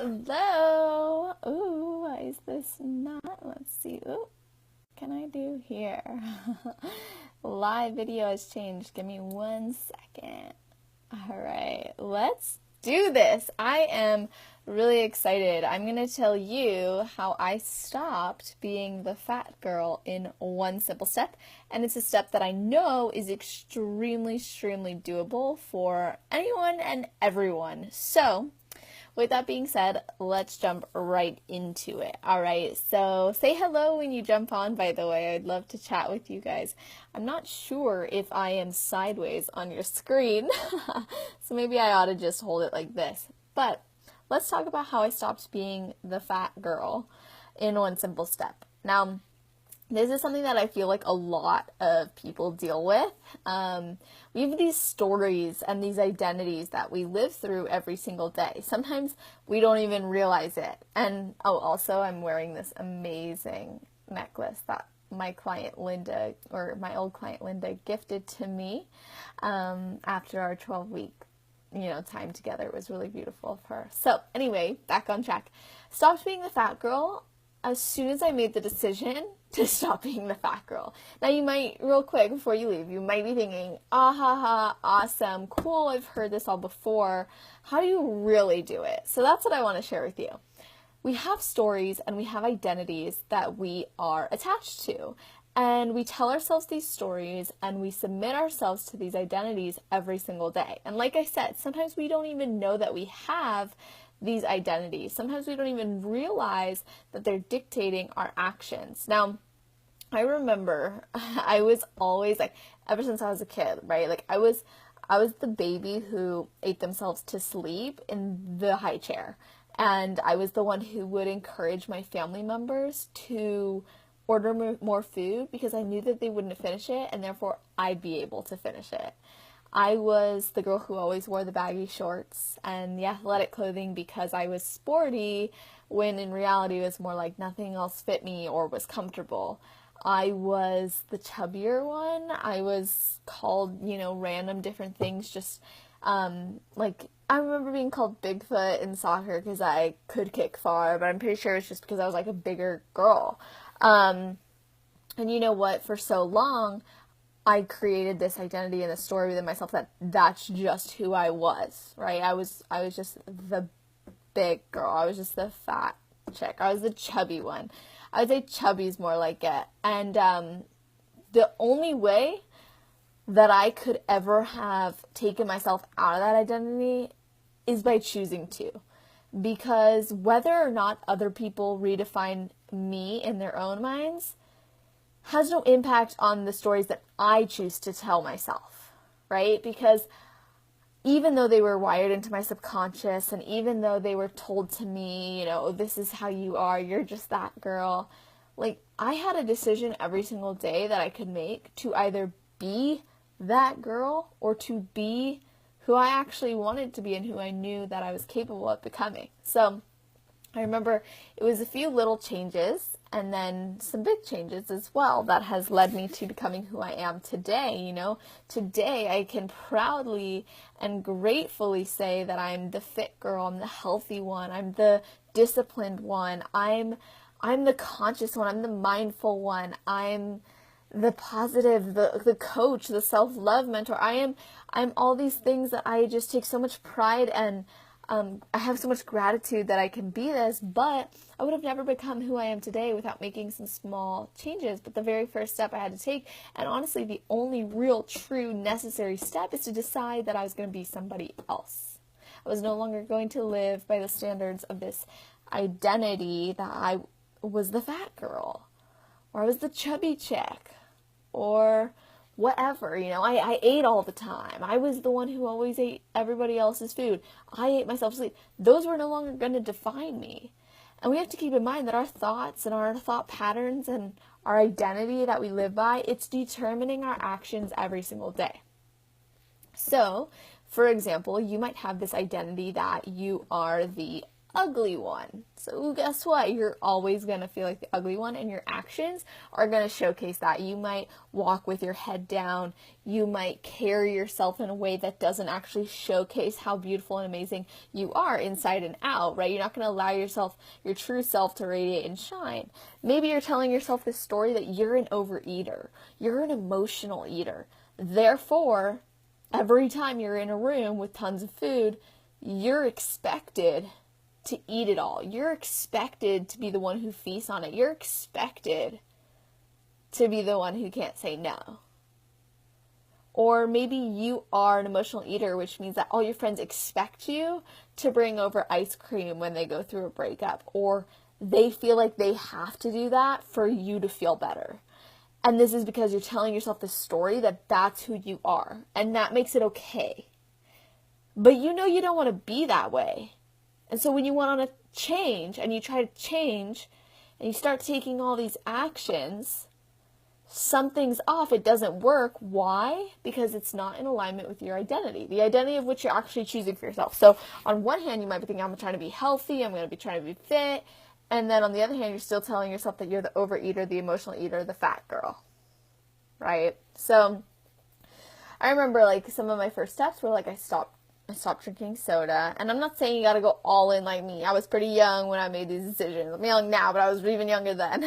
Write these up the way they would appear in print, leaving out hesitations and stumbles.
Hello. Ooh, why is this not? Let's see. Ooh, can I do here? Live video has changed. Give me 1 second. All right, let's do this. I am really excited. I'm going to tell you how I stopped being the fat girl in one simple step. And it's a step that I know is extremely doable for anyone and everyone. So, with that being said, let's jump right into it. All right, so say hello when you jump on, by the way. I'd love to chat with you guys. I'm not sure if I am sideways on your screen, so maybe I ought to just hold it like this. But let's talk about how I stopped being the fat girl in one simple step. Now, this is something that I feel like a lot of people deal with. We have these stories and these identities that we live through every single day. Sometimes we don't even realize it. And also I'm wearing this amazing necklace that my client Linda, or my old client Linda, gifted to me after our 12-week time together. It was really beautiful of her. So anyway, back on track. Stopped being the fat girl as soon as I made the decision to stop being the fat girl. Now you might, real quick before you leave, you might be thinking, ah ha ha, awesome, cool, I've heard this all before. How do you really do it? So that's what I want to share with you. We have stories and we have identities that we are attached to. And we tell ourselves these stories and we submit ourselves to these identities every single day. And like I said, sometimes we don't even know that we have these identities. Sometimes we don't even realize that they're dictating our actions. Now, I remember I was always ever since I was a kid, right? I was the baby who ate themselves to sleep in the high chair. And I was the one who would encourage my family members to order more food because I knew that they wouldn't finish it and therefore I'd be able to finish it. I was the girl who always wore the baggy shorts and the athletic clothing because I was sporty, when in reality it was more like nothing else fit me or was comfortable. I was the chubbier one. I was called, random different things, just I remember being called Bigfoot in soccer because I could kick far, but I'm pretty sure it's just because I was a bigger girl. And you know what, for so long, I created this identity and this story within myself that that's just who I was, right? I was just the big girl. I was just the fat chick. I was the chubby one. I would say chubby's more like it. And the only way that I could ever have taken myself out of that identity is by choosing to. Because whether or not other people redefine me in their own minds has no impact on the stories that I choose to tell myself, right? Because even though they were wired into my subconscious and even though they were told to me, this is how you are, you're just that girl, I had a decision every single day that I could make to either be that girl or to be who I actually wanted to be and who I knew that I was capable of becoming. So I remember it was a few little changes and then some big changes as well that has led me to becoming who I am today. Today I can proudly and gratefully say that I'm the fit girl, I'm the healthy one, I'm the disciplined one, I'm the conscious one, I'm the mindful one, I'm the positive, the coach, the self-love mentor. I'm all these things that I just take so much pride and I have so much gratitude that I can be this, but I would have never become who I am today without making some small changes. But the very first step I had to take, and honestly the only real, true, necessary step, is to decide that I was going to be somebody else. I was no longer going to live by the standards of this identity that I was the fat girl, or I was the chubby chick, or whatever, I ate all the time. I was the one who always ate everybody else's food. I ate myself to sleep. Those were no longer going to define me. And we have to keep in mind that our thoughts and our thought patterns and our identity that we live by, it's determining our actions every single day. So, for example, you might have this identity that you are the ugly one. So guess what? You're always going to feel like the ugly one, and your actions are going to showcase that. You might walk with your head down. You might carry yourself in a way that doesn't actually showcase how beautiful and amazing you are inside and out, right? You're not going to allow yourself, your true self, to radiate and shine. Maybe you're telling yourself this story that you're an overeater. You're an emotional eater. Therefore, every time you're in a room with tons of food, you're expected to eat it all. You're expected to be the one who feasts on it. You're expected to be the one who can't say no. Or maybe you are an emotional eater, which means that all your friends expect you to bring over ice cream when they go through a breakup, or they feel like they have to do that for you to feel better. And this is because you're telling yourself this story that that's who you are, and that makes it okay. But you know you don't want to be that way. And so when you want to change, and you try to change, and you start taking all these actions, something's off. It doesn't work. Why? Because it's not in alignment with your identity, the identity of which you're actually choosing for yourself. So on one hand, you might be thinking, I'm trying to be healthy, I'm going to be trying to be fit. And then on the other hand, you're still telling yourself that you're the overeater, the emotional eater, the fat girl, right? So I remember like some of my first steps were like I stopped drinking soda. And I'm not saying you got to go all in like me. I was pretty young when I made these decisions. I'm young now, but I was even younger then.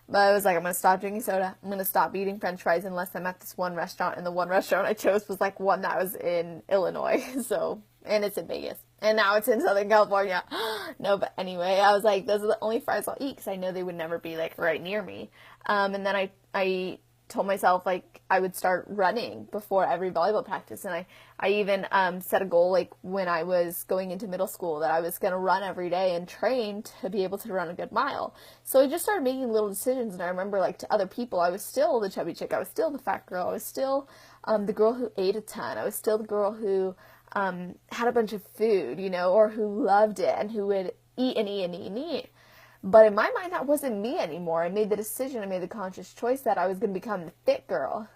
But I was like, I'm going to stop drinking soda. I'm going to stop eating french fries unless I'm at this one restaurant. And the one restaurant I chose was like one that was in Illinois. So, and it's in Vegas. And now it's in Southern California. No, but anyway, I was like, those are the only fries I'll eat because I know they would never be like right near me. And then I told myself like I would start running before every volleyball practice, and I even set a goal like when I was going into middle school that I was going to run every day and train to be able to run a good mile. So I just started making little decisions, and I remember like to other people I was still the chubby chick, I was still the fat girl, I was still the girl who ate a ton, I was still the girl who had a bunch of food, you know, or who loved it and who would eat and eat and eat and eat. But in my mind, that wasn't me anymore. I made the decision, I made the conscious choice that I was going to become the fit girl.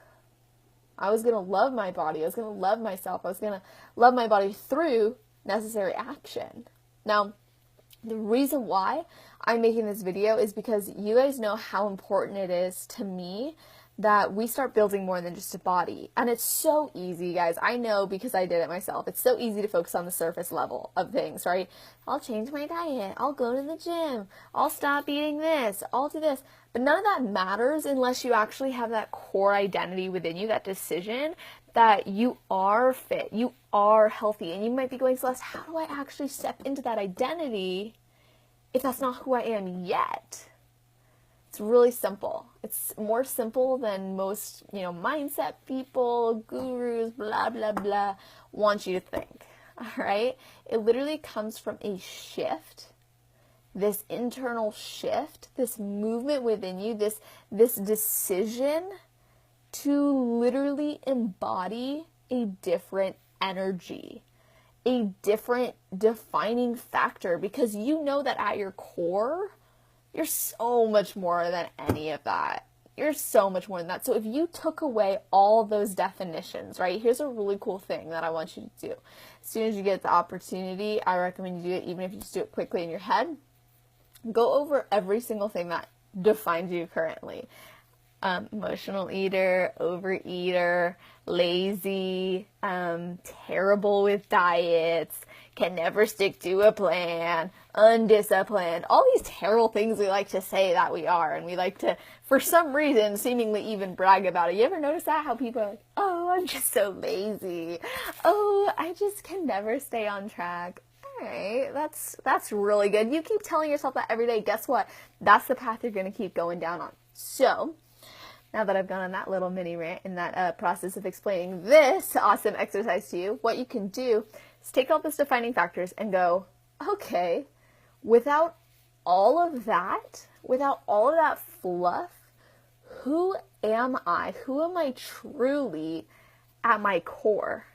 I was going to love my body. I was going to love myself. I was going to love my body through necessary action. Now, the reason why I'm making this video is because you guys know how important it is to me that we start building more than just a body. And it's so easy, guys. I know because I did it myself. It's so easy to focus on the surface level of things, right? I'll change my diet. I'll go to the gym. I'll stop eating this. I'll do this. But none of that matters unless you actually have that core identity within you, that decision that you are fit, you are healthy. And you might be going, Celeste, how do I actually step into that identity if that's not who I am yet? It's really simple. It's more simple than most, mindset people, gurus, blah, blah, blah, want you to think. All right? It literally comes from a shift, this internal shift, this movement within you, this decision to literally embody a different energy, a different defining factor, because you know that at your core, you're so much more than any of that. You're so much more than that. So if you took away all those definitions, right, here's a really cool thing that I want you to do. As soon as you get the opportunity, I recommend you do it, even if you just do it quickly in your head. Go over every single thing that defines you currently. Emotional eater, overeater, lazy, terrible with diets, can never stick to a plan, undisciplined, all these terrible things we like to say that we are, and we like to, for some reason, seemingly even brag about it. You ever notice that? How people are like, oh, I'm just so lazy. Oh, I just can never stay on track. All right, that's really good. You keep telling yourself that every day. Guess what? That's the path you're going to keep going down on. So, now that I've gone on that little mini rant in that process of explaining this awesome exercise to you, what you can do is take all those defining factors and go, okay, without all of that fluff, who am I? Who am I truly at my core?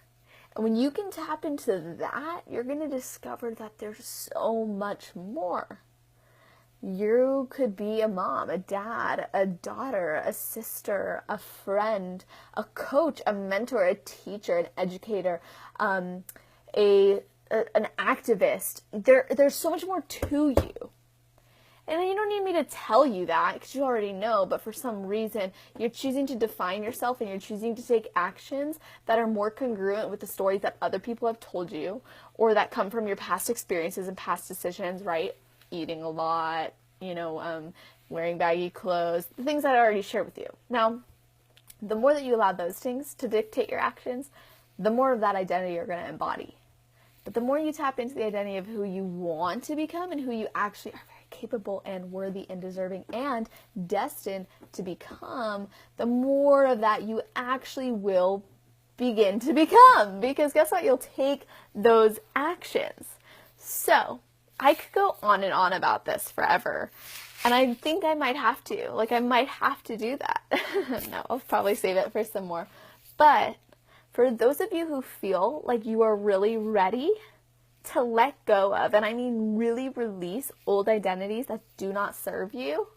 And when you can tap into that, you're going to discover that there's so much more. You could be a mom, a dad, a daughter, a sister, a friend, a coach, a mentor, a teacher, an educator, a an activist. There's so much more to you. And you don't need me to tell you that because you already know, but for some reason, you're choosing to define yourself and you're choosing to take actions that are more congruent with the stories that other people have told you or that come from your past experiences and past decisions, right? Eating a lot, wearing baggy clothes, the things that I already shared with you. Now, the more that you allow those things to dictate your actions, the more of that identity you're going to embody. But the more you tap into the identity of who you want to become and who you actually are very capable and worthy and deserving and destined to become, the more of that you actually will begin to become. Because guess what? You'll take those actions. So I could go on and on about this forever. And I think I might have to. I might have to do that. No, I'll probably save it for some more. But for those of you who feel like you are really ready to let go of, and I mean really release old identities that do not serve you,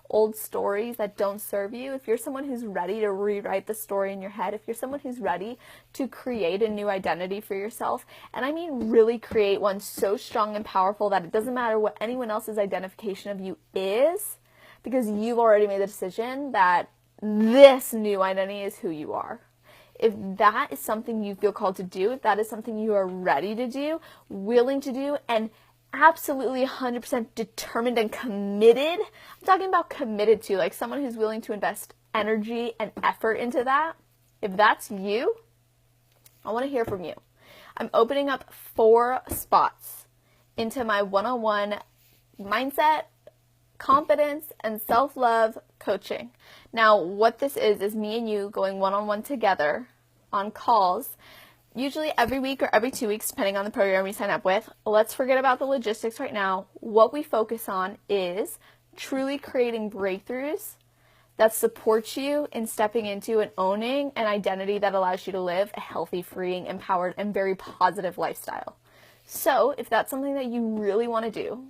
old stories that don't serve you, if you're someone who's ready to rewrite the story in your head, if you're someone who's ready to create a new identity for yourself, and I mean really create one so strong and powerful that it doesn't matter what anyone else's identification of you is, because you've already made the decision that this new identity is who you are. If that is something you feel called to do, if that is something you are ready to do, willing to do, and absolutely 100% determined and committed, I'm talking about committed to, like someone who's willing to invest energy and effort into that, if that's you, I want to hear from you. I'm opening up 4 spots into my one-on-one mindset, confidence, and self-love coaching. Now, what this is me and you going one-on-one together on calls, usually every week or every 2 weeks, depending on the program you sign up with. Let's forget about the logistics right now. What we focus on is truly creating breakthroughs that support you in stepping into and owning an identity that allows you to live a healthy, freeing, empowered, and very positive lifestyle. So if that's something that you really want to do,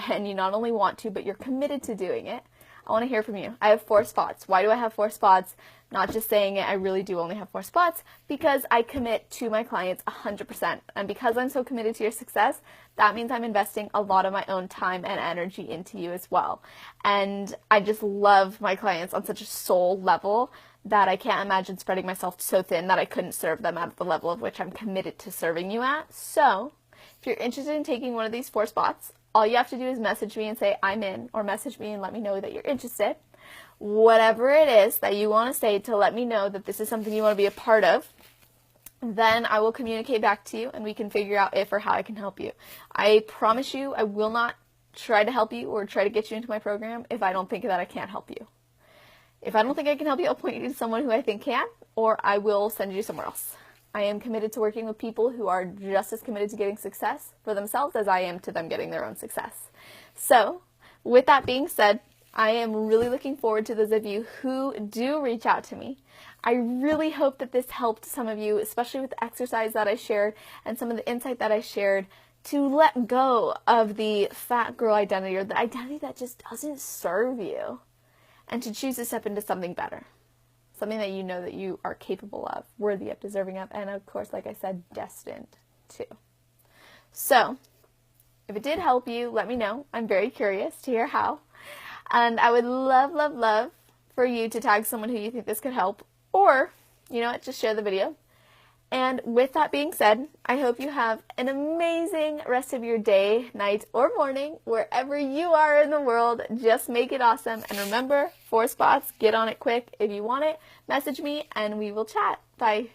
and you not only want to, but you're committed to doing it, I want to hear from you. I have 4 spots. Why do I have 4 spots? Not just saying it, I really do only have 4 spots because I commit to my clients 100%. And because I'm so committed to your success, that means I'm investing a lot of my own time and energy into you as well. And I just love my clients on such a soul level that I can't imagine spreading myself so thin that I couldn't serve them at the level of which I'm committed to serving you at. So if you're interested in taking one of these 4 spots, all you have to do is message me and say I'm in, or message me and let me know that you're interested. Whatever it is that you want to say to let me know that this is something you want to be a part of, then I will communicate back to you and we can figure out if or how I can help you. I promise you I will not try to help you or try to get you into my program if I don't think that I can't help you. If I don't think I can help you, I'll point you to someone who I think can, or I will send you somewhere else. I am committed to working with people who are just as committed to getting success for themselves as I am to them getting their own success. So, with that being said, I am really looking forward to those of you who do reach out to me. I really hope that this helped some of you, especially with the exercise that I shared and some of the insight that I shared, to let go of the fat girl identity or the identity that just doesn't serve you, and to choose to step into something better. Something that you know that you are capable of, worthy of, deserving of, and of course, like I said, destined to. So, if it did help you, let me know. I'm very curious to hear how. And I would love, love, love for you to tag someone who you think this could help. Or, you know what, just share the video. And with that being said, I hope you have an amazing rest of your day, night, or morning, wherever you are in the world. Just make it awesome. And remember, 4 spots, get on it quick. If you want it, message me and we will chat. Bye.